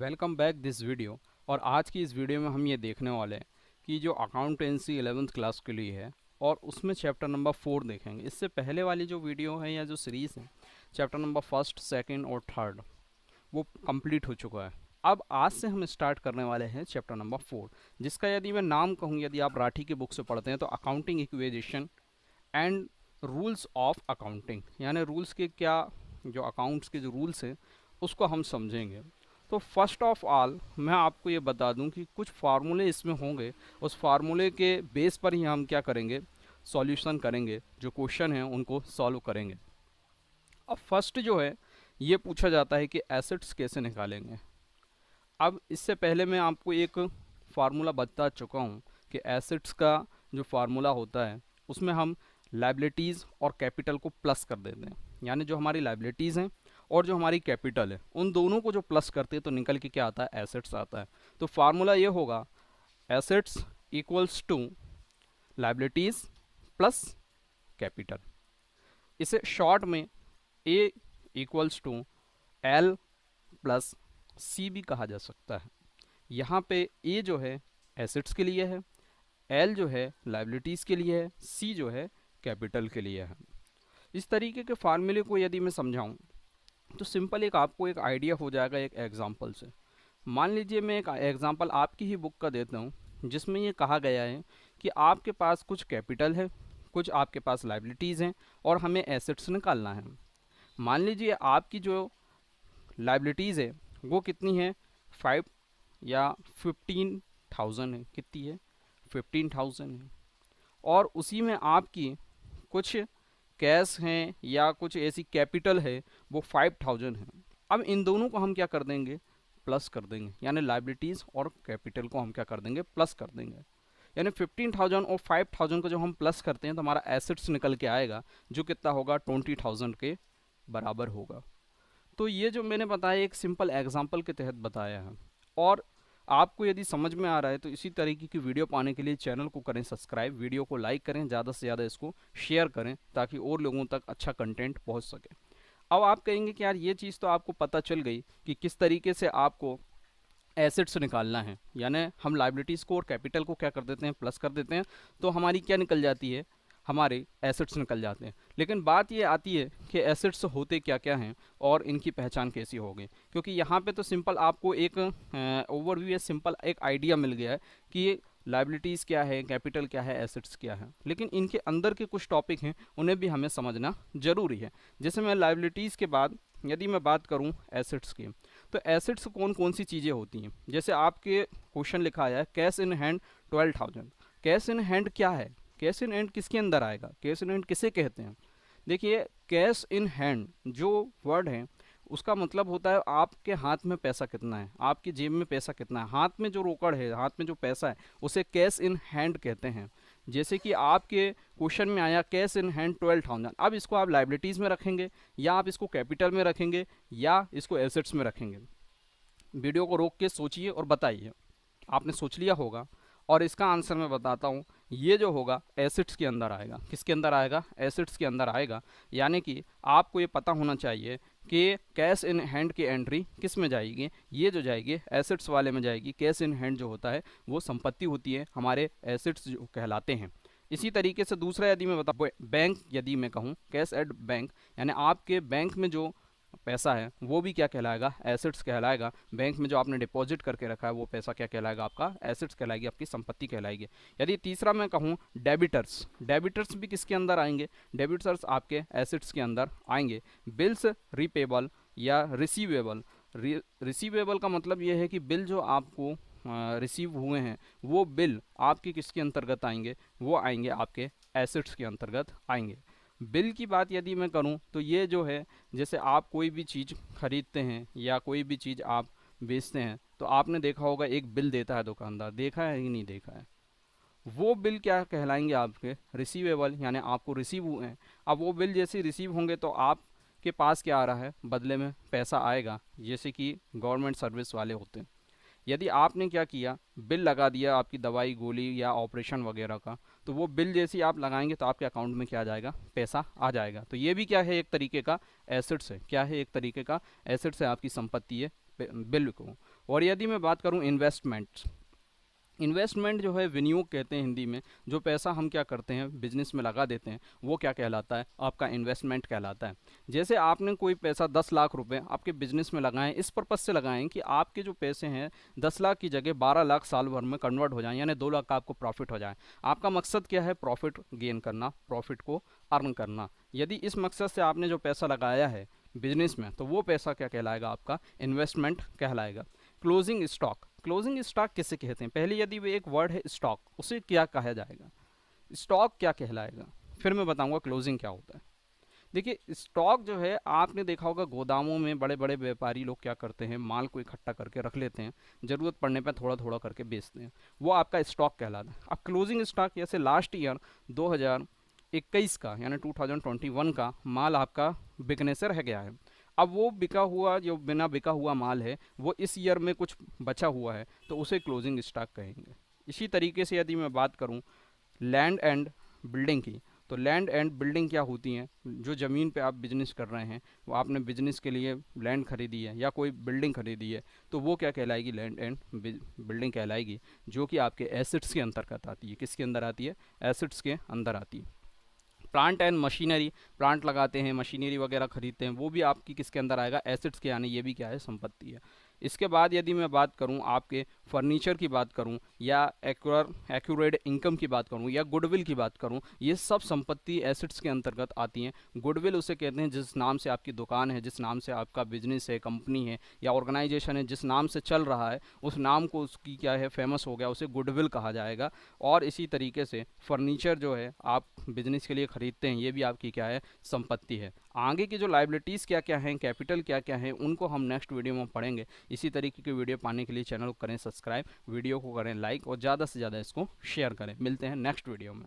Welcome back this video. और आज की इस वीडियो में हम ये देखने वाले हैं कि जो अकाउंटेंसी 11th क्लास के लिए है और उसमें चैप्टर नंबर 4 देखेंगे। इससे पहले वाली जो वीडियो है या जो सीरीज़ है चैप्टर नंबर फर्स्ट, सेकंड और थर्ड वो कंप्लीट हो चुका है। अब आज से हम स्टार्ट करने वाले हैं चैप्टर नंबर 4, जिसका यदि मैं नाम कहूँ, यदि आप राठी की बुक से पढ़ते हैं तो accounting equation and rules of accounting, यानी रूल्स के क्या, जो अकाउंट्स के जो रूल्स हैं उसको हम समझेंगे। तो फर्स्ट ऑफ ऑल मैं आपको ये बता दूं कि कुछ फार्मूले इसमें होंगे, उस फार्मूले के बेस पर ही हम क्या करेंगे, सॉल्यूशन करेंगे, जो क्वेश्चन हैं उनको सॉल्व करेंगे। अब फर्स्ट जो है ये पूछा जाता है कि एसेट्स कैसे निकालेंगे। अब इससे पहले मैं आपको एक फार्मूला बता चुका हूँ कि एसेट्स का जो फार्मूला होता है उसमें हम लाइबिलिटीज़ और कैपिटल को प्लस कर देते हैं, यानी जो हमारी लाइबिलिटीज़ हैं और जो हमारी कैपिटल है उन दोनों को जो प्लस करते हैं तो निकल के क्या आता है, एसेट्स आता है। तो फार्मूला ये होगा assets equals to liabilities plus capital. इसे शॉर्ट में A equals to L plus C भी कहा जा सकता है। यहाँ पे ए जो है एसेट्स के लिए है, एल जो है लाइबिलिटीज़ के लिए है, सी जो है कैपिटल के लिए है। इस तरीके के फार्मूले को यदि मैं समझाऊं तो सिंपल एक आपको एक आइडिया हो जाएगा एक एग्जांपल से। मान लीजिए मैं एक एग्जांपल आपकी ही बुक का देता हूं जिसमें ये कहा गया है कि आपके पास कुछ कैपिटल है, कुछ आपके पास लाइबिलिटीज़ हैं और हमें एसेट्स निकालना है। मान लीजिए आपकी जो लाइबिलिटीज़ है वो कितनी है, 5 या 15,000 है। कितनी है, 15,000 है। और उसी में आपकी कुछ कैश हैं या कुछ ऐसी कैपिटल है वो 5,000 है। अब इन दोनों को हम क्या कर देंगे, प्लस कर देंगे, यानी लाइबिलिटीज़ और कैपिटल को हम क्या कर देंगे, प्लस कर देंगे। यानी 15,000 और 5,000 को जब हम प्लस करते हैं तो हमारा एसेट्स निकल के आएगा जो कितना होगा, 20,000 के बराबर होगा। तो ये जो मैंने बताया एक सिंपल एग्जाम्पल के तहत बताया है। और आपको यदि समझ में आ रहा है तो इसी तरीके की वीडियो पाने के लिए चैनल को करें सब्सक्राइब, वीडियो को लाइक करें, ज़्यादा से ज़्यादा इसको शेयर करें ताकि और लोगों तक अच्छा कंटेंट पहुंच सके। अब आप कहेंगे कि यार ये चीज़ तो आपको पता चल गई कि किस तरीके से आपको एसेट्स निकालना है, यानी हम लाइबिलिटीज़ को और कैपिटल को क्या कर देते हैं, प्लस कर देते हैं, तो हमारी क्या निकल जाती है, हमारे एसेट्स निकल जाते हैं। लेकिन बात ये आती है कि एसेट्स होते क्या क्या हैं और इनकी पहचान कैसी होगी, क्योंकि यहाँ पे तो सिंपल आपको एक ओवरव्यू या सिंपल एक आइडिया मिल गया है कि लाइबिलिटीज़ क्या है, कैपिटल क्या है, एसेट्स क्या है। लेकिन इनके अंदर के कुछ टॉपिक हैं उन्हें भी हमें समझना ज़रूरी है। जैसे मैं लाइबिलिटीज़ के बाद यदि मैं बात करूँ एसेट्स की, तो एसेट्स कौन कौन सी चीज़ें होती हैं। जैसे आपके क्वेश्चन लिखा है cash in hand 12,000। Cash in hand क्या है, कैश इन हैंड किसके अंदर आएगा, कैश इन हैंड किसे कहते हैं। देखिए कैश इन हैंड जो वर्ड है उसका मतलब होता है आपके हाथ में पैसा कितना है, आपकी जेब में पैसा कितना है। हाथ में जो रोकड़ है, हाथ में जो पैसा है उसे कैश इन हैंड कहते हैं। जैसे कि आपके क्वेश्चन में आया कैश इन हैंड 12,000। अब इसको आप लाइबिलिटीज़ में रखेंगे या आप इसको कैपिटल में रखेंगे या इसको एसेट्स में रखेंगे। वीडियो को रोक के सोचिए और बताइए। आपने सोच लिया होगा और इसका आंसर मैं बताता हूँ। ये जो होगा एसेट्स के अंदर आएगा। किसके अंदर आएगा, एसेट्स के अंदर आएगा। यानी कि आपको ये पता होना चाहिए कि कैश इन हैंड की एंट्री किस में जाएगी, ये जो जाएगी एसेट्स वाले में जाएगी। कैश इन हैंड जो होता है वो संपत्ति होती है, हमारे एसेट्स जो कहलाते हैं। इसी तरीके से दूसरा यदि मैं बता, बैंक यदि मैं कहूँ कैश एट बैंक, यानी आपके बैंक में जो पैसा है वो भी क्या कहलाएगा, एसेट्स कहलाएगा। बैंक में जो आपने डिपॉजिट करके रखा है वो पैसा क्या कहलाएगा, आपका एसेट्स कहलाएगी, आपकी संपत्ति कहलाएगी। यदि तीसरा मैं कहूँ डेबिटर्स, डेबिटर्स भी किसके अंदर आएंगे, डेबिटर्स आपके एसेट्स के अंदर आएंगे। बिल्स रिपेबल या रिसीवेबल, रिसीवेबल का मतलब ये है कि बिल जो आपको रिसीव हुए हैं वो बिल आपके किसके अंतर्गत आएंगे, वो आएंगे आपके एसेट्स के अंतर्गत आएंगे। बिल की बात यदि मैं करूं तो ये जो है, जैसे आप कोई भी चीज़ खरीदते हैं या कोई भी चीज़ आप बेचते हैं तो आपने देखा होगा एक बिल देता है दुकानदार, देखा है कि नहीं देखा है। वो बिल क्या कहलाएंगे, आपके रिसीवेबल, यानी आपको रिसीव हुए हैं। अब वो बिल जैसे रिसीव होंगे तो आपके पास क्या आ रहा है, बदले में पैसा आएगा, जैसे कि गवर्नमेंट सर्विस वाले होते हैं। यदि आपने क्या किया, बिल लगा दिया आपकी दवाई गोली या ऑपरेशन वगैरह का, तो वो बिल जैसे आप लगाएंगे तो आपके अकाउंट में क्या आ जाएगा, पैसा आ जाएगा। तो ये भी क्या है, एक तरीके का एसेट्स है। क्या है, एक तरीके का एसेट्स है, आपकी संपत्ति है बिल को। और यदि मैं बात करूं इन्वेस्टमेंट, इन्वेस्टमेंट जो है विनियोग कहते हैं हिंदी में, जो पैसा हम क्या करते हैं बिजनेस में लगा देते हैं, वो क्या कहलाता है, आपका इन्वेस्टमेंट कहलाता है। जैसे आपने कोई पैसा 10 लाख रुपए आपके बिजनेस में लगाएं, इस पर्पज़ से लगाएं कि आपके जो पैसे हैं 10 लाख की जगह 12 लाख साल भर में कन्वर्ट हो जाएं, यानी 2 लाख का आपको प्रॉफिट हो जाए। आपका मकसद क्या है, प्रॉफिट गेन करना, प्रॉफिट को अर्न करना। यदि इस मकसद से आपने जो पैसा लगाया है बिजनेस में, तो वो पैसा क्या कहलाएगा, आपका इन्वेस्टमेंट कहलाएगा। क्लोजिंग स्टॉक, क्लोजिंग स्टॉक किसे कहते हैं, पहले यदि वो एक वर्ड है स्टॉक, उसे क्या कहा जाएगा, स्टॉक क्या कहलाएगा, फिर मैं बताऊंगा क्लोजिंग क्या होता है। देखिए स्टॉक जो है, आपने देखा होगा गोदामों में बड़े बड़े व्यापारी लोग क्या करते हैं, माल को इकट्ठा करके रख लेते हैं, ज़रूरत पड़ने पर थोड़ा थोड़ा करके बेचते हैं, वो आपका स्टॉक कहलाता है। अब क्लोजिंग स्टॉक जैसे लास्ट ईयर 2021 का यानी 2021 का माल आपका बिकने से रह गया है, अब वो बिका हुआ जो बिना बिका हुआ माल है वो इस ईयर में कुछ बचा हुआ है, तो उसे क्लोजिंग स्टॉक कहेंगे। इसी तरीके से यदि मैं बात करूं लैंड एंड बिल्डिंग की, तो लैंड एंड बिल्डिंग क्या होती हैं, जो ज़मीन पे आप बिजनेस कर रहे हैं, वो आपने बिजनेस के लिए लैंड खरीदी है या कोई बिल्डिंग खरीदी है, तो वो क्या कहलाएगी, लैंड एंड बिल्डिंग कहलाएगी, जो कि आपके एसेट्स के अंतर्गत आती है। किसके अंदर आती है, एसेट्स के अंदर आती है। प्लांट एंड मशीनरी, प्लांट लगाते हैं, मशीनरी वगैरह खरीदते हैं, वो भी आपकी किसके अंदर आएगा, एसेट्स के, यानी ये भी क्या है, संपत्ति है। इसके बाद यदि मैं बात करूं आपके फर्नीचर की बात करूं या एक्यूरेट इनकम की बात करूं या गुडविल की बात करूं, ये सब संपत्ति एसेट्स के अंतर्गत आती हैं। गुडविल उसे कहते हैं जिस नाम से आपकी दुकान है, जिस नाम से आपका बिजनेस है, कंपनी है या ऑर्गेनाइजेशन है, जिस नाम से चल रहा है, उस नाम को उसकी क्या है, फेमस हो गया, उसे गुडविल कहा जाएगा। और इसी तरीके से फर्नीचर जो है आप बिजनेस के लिए खरीदते हैं, ये भी आपकी क्या है, संपत्ति है। आगे की जो लाइबिलिटीज़ क्या क्या हैं, कैपिटल क्या क्या है, उनको हम नेक्स्ट वीडियो में पढ़ेंगे। इसी तरीके की वीडियो पाने के लिए चैनल को करें सब्सक्राइब, वीडियो को करें लाइक और ज़्यादा से ज़्यादा इसको शेयर करें। मिलते हैं नेक्स्ट वीडियो में।